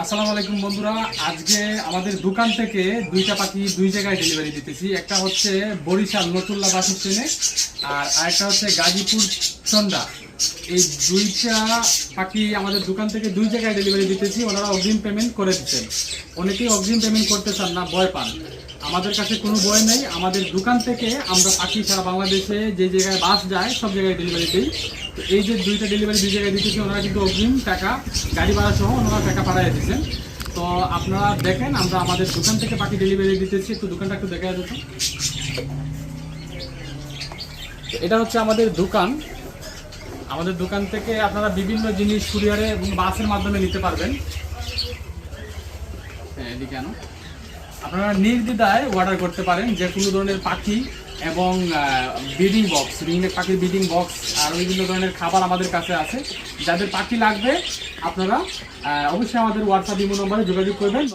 আসসালামু আলাইকুম বন্ধুরা, আজকে আমাদের দোকান থেকে দুইটা পাখি দুই জায়গায় ডেলিভারি দিতেছি। একটা হচ্ছে বরিশাল নতুল্লা বাস স্ট্যান্ডে, আর আরেকটা হচ্ছে গাজীপুর চন্ডা। এই দুইটা পাখি আমাদের দোকান থেকে দুই জায়গায় ডেলিভারি দিতেছি। ওনারা অগ্রিম পেমেন্ট করে দিচ্ছেন। অনেকেই অগ্রিম পেমেন্ট করতে চান না, ভয় পান। আমাদের কাছে কোনো ভয় নেই। আমাদের দোকান থেকে আমরা পাখি সারা বাংলাদেশে যে জায়গায় বাস যায় সব জায়গায় ডেলিভারি দিই। তো এই যে দুইটা ডেলিভারি দুই জায়গায় দিতেছি, ওনারা কিন্তু অগ্রিম টাকা, গাড়ি ভাড়া সহ ওনারা টাকা পাঠিয়ে দিচ্ছেন। তো আপনারা দেখেন, আমরা আমাদের দোকান থেকে পাখি ডেলিভারি দিতেছি। একটু দোকানটা একটু দেখা যেত। এটা হচ্ছে আমাদের দোকান। আমাদের দোকান থেকে আপনারা বিভিন্ন জিনিস কুরিয়ারে এবং বাসের মাধ্যমে নিতে পারবেন। হ্যাঁ, এদিকে কেন আপনারা নির্দ্বিধায় অর্ডার করতে পারেন যে কোনো ধরনের পাখি এবং ব্রিডিং বক্স, রিংনেক পাখির ব্রিডিং বক্স আর বিভিন্ন ধরনের খাবার আমাদের কাছে আছে। যাদের পাখি লাগবে আপনারা অবশ্যই আমাদের হোয়াটসঅ্যাপ ইমো নম্বরে যোগাযোগ করবেন।